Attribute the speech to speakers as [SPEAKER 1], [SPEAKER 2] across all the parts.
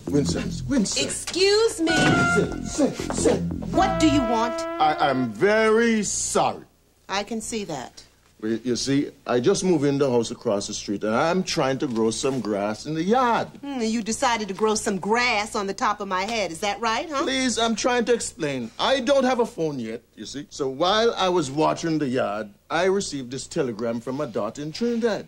[SPEAKER 1] Winston.
[SPEAKER 2] Excuse me.
[SPEAKER 1] Sit.
[SPEAKER 2] What do you want?
[SPEAKER 1] I'm very sorry.
[SPEAKER 2] I can see that.
[SPEAKER 1] You see, I just moved in the house across the street, and I'm trying to grow some grass in the yard.
[SPEAKER 2] You decided to grow some grass on the top of my head. Is that right, huh?
[SPEAKER 1] Please, I'm trying to explain. I don't have a phone yet, you see. So while I was watering the yard, I received this telegram from my daughter in Trinidad.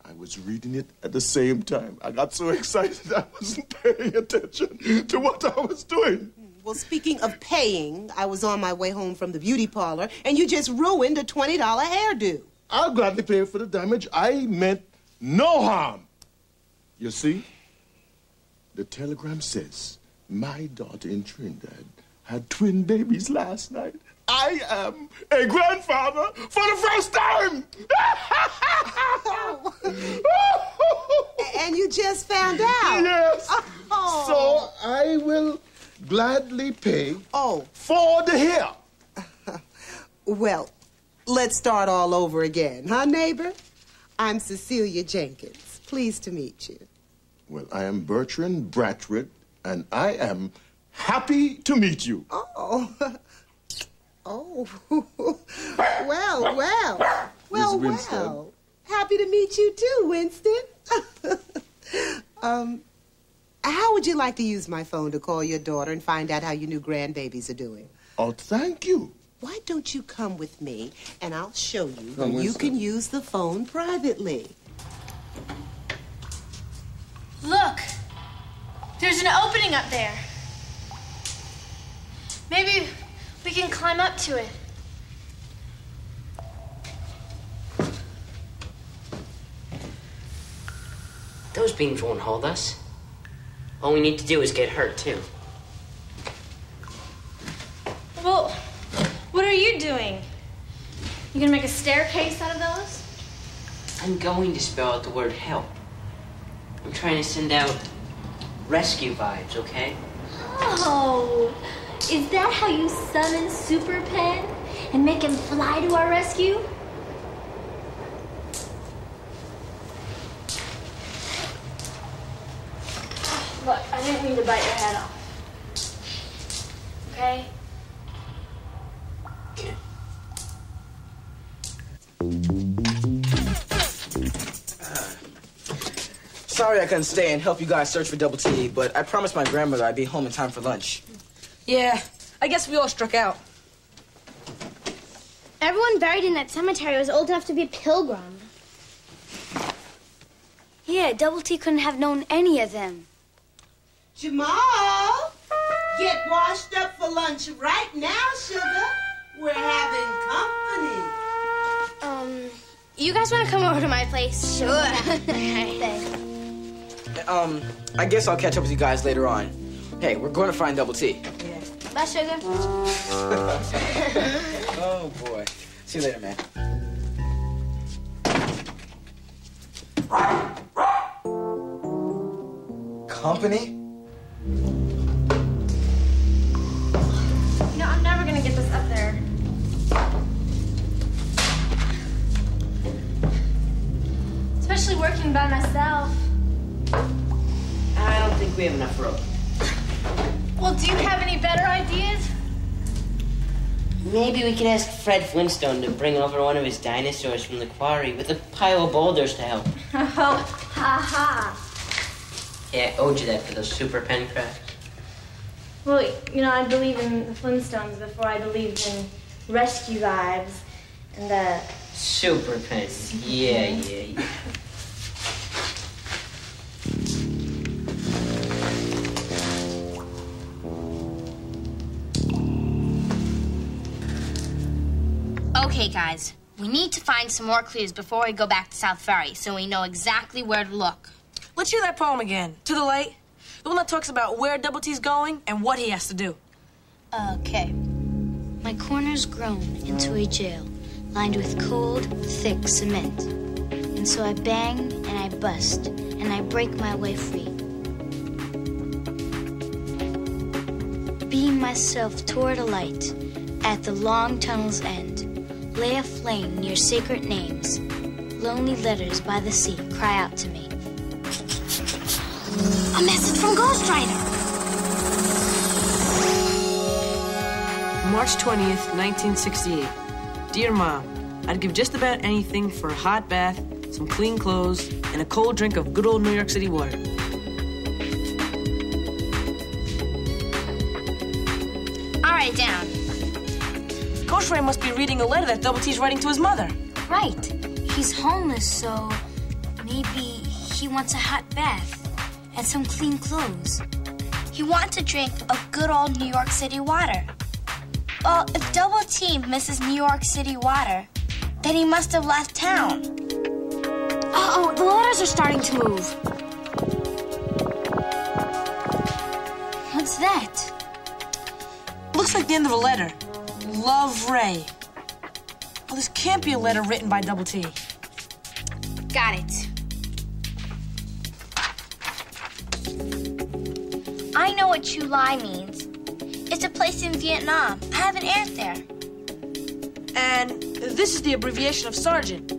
[SPEAKER 1] I was reading it at the same time. I got so excited I wasn't paying attention to what I was doing.
[SPEAKER 2] Well, speaking of paying, I was on my way home from the beauty parlor, and you just ruined a $20 hairdo.
[SPEAKER 1] I'll gladly pay for the damage. I meant no harm. You see, the telegram says my daughter in Trinidad had twin babies last night. I am a grandfather for the first time!
[SPEAKER 2] And you just found out?
[SPEAKER 1] Yes.
[SPEAKER 2] Oh.
[SPEAKER 1] So I will gladly pay for the hair.
[SPEAKER 2] Well, let's start all over again, huh, neighbor? I'm Cecilia Jenkins. Pleased to meet you.
[SPEAKER 1] Well, I am Bertrand Bratwood, and I am happy to meet you.
[SPEAKER 2] Oh. Well. Happy to meet you too, Winston. How would you like to use my phone to call your daughter and find out how your new grandbabies are doing?
[SPEAKER 1] Oh, thank you.
[SPEAKER 2] Why don't you come with me, and I'll show you where you can use the phone privately.
[SPEAKER 3] Look! There's an opening up there. Maybe we can climb up to it.
[SPEAKER 4] Those beams won't hold us. All we need to do is get hurt, too.
[SPEAKER 3] Well, what are you doing? You gonna make a staircase out of those?
[SPEAKER 4] I'm going to spell out the word help. I'm trying to send out rescue vibes, okay?
[SPEAKER 5] Oh, is that how you summon Super Pen and make him fly to our rescue?
[SPEAKER 3] Look, I didn't mean to bite your head off. Okay?
[SPEAKER 6] Sorry I couldn't stay and help you guys search for Double T, but I promised my grandmother I'd be home in time for lunch.
[SPEAKER 7] Yeah, I guess we all struck out.
[SPEAKER 5] Everyone buried in that cemetery was old enough to be a pilgrim. Yeah, Double T couldn't have known any of them.
[SPEAKER 2] Jamal, get washed up for lunch right now, sugar. We're having company.
[SPEAKER 5] You guys want to come over to my place? Sure.
[SPEAKER 6] I guess I'll catch up with you guys later on. Hey, we're going to find Double T.
[SPEAKER 5] Yeah. Bye, sugar.
[SPEAKER 6] Oh, boy. See you later, man. Company?
[SPEAKER 3] No, I'm never gonna get this up there. Especially working by myself.
[SPEAKER 4] I don't think we have enough rope.
[SPEAKER 3] Well, do you have any better ideas?
[SPEAKER 4] Maybe we can ask Fred Flintstone to bring over one of his dinosaurs from the quarry with a pile of boulders to help.
[SPEAKER 3] Oh, ha.
[SPEAKER 4] Yeah, I owed you that for those Super Pen crafts.
[SPEAKER 3] Well, you know, I believe in the Flintstones before I believed in rescue vibes and the...
[SPEAKER 4] Super Pens. Yeah.
[SPEAKER 5] Okay, guys. We need to find some more clues before we go back to South Ferry so we know exactly where to look.
[SPEAKER 7] Let's hear that poem again. To the Light. The one that talks about where Double T's going and what he has to do.
[SPEAKER 5] Okay. My corner's grown into a jail, lined with cold, thick cement. And so I bang and I bust, and I break my way free. Beam myself toward a light at the long tunnel's end, lay aflame near sacred names. Lonely letters by the sea cry out to me. A message from Ghost Rider!
[SPEAKER 7] March 20th, 1968. Dear Mom, I'd give just about anything for a hot bath, some clean clothes, and a cold drink of good old New York City water.
[SPEAKER 5] I'll write it down.
[SPEAKER 7] Ghost Rider must be reading a letter that Double T's writing to his mother.
[SPEAKER 5] Right. He's homeless, so maybe he wants a hot bath and some clean clothes. He wants a drink of good old New York City water. Well, if Double T misses New York City water, then he must have left town. Uh-oh, the letters are starting to move. What's that?
[SPEAKER 7] Looks like the end of a letter. Love, Ray. Well, this can't be a letter written by Double T.
[SPEAKER 5] Got it. I know what Chu Lai means. It's a place in Vietnam. I have an aunt there.
[SPEAKER 7] And this is the abbreviation of sergeant,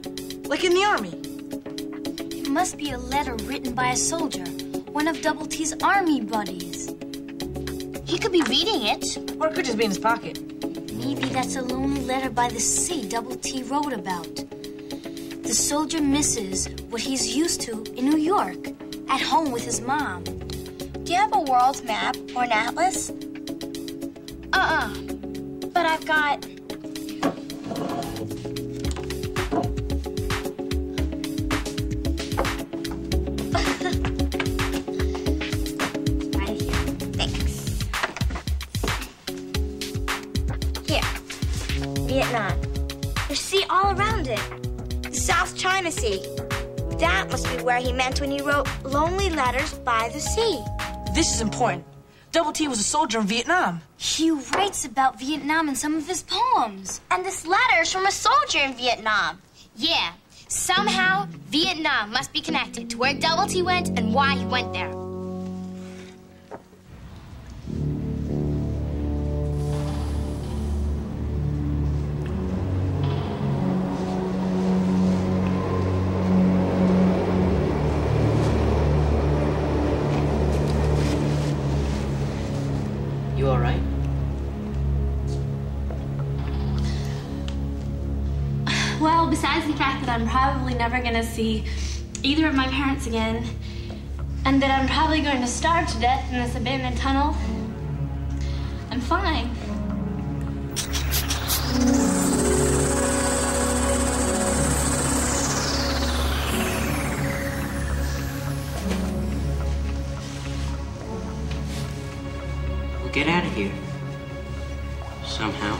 [SPEAKER 7] like in the army.
[SPEAKER 5] It must be a letter written by a soldier, one of Double T's army buddies. He could be reading it.
[SPEAKER 7] Or it could just be in his pocket.
[SPEAKER 5] Maybe that's a lonely letter by the sea Double T wrote about. The soldier misses what he's used to in New York, at home with his mom. Do you have a world map or an atlas? But I've got... Right here. Thanks. Here. Vietnam. There's sea all around it. The South China Sea. That must be where he meant when he wrote Lonely Letters by the Sea.
[SPEAKER 7] This is important. Double T was a soldier in Vietnam.
[SPEAKER 5] He writes about Vietnam in some of his poems. And this letter's from a soldier in Vietnam. Yeah, somehow Vietnam must be connected to where Double T went and why he went there.
[SPEAKER 4] You all right?
[SPEAKER 3] Well, besides the fact that I'm probably never gonna see either of my parents again, and that I'm probably going to starve to death in this abandoned tunnel, I'm fine.
[SPEAKER 4] We'll get out of here. Somehow.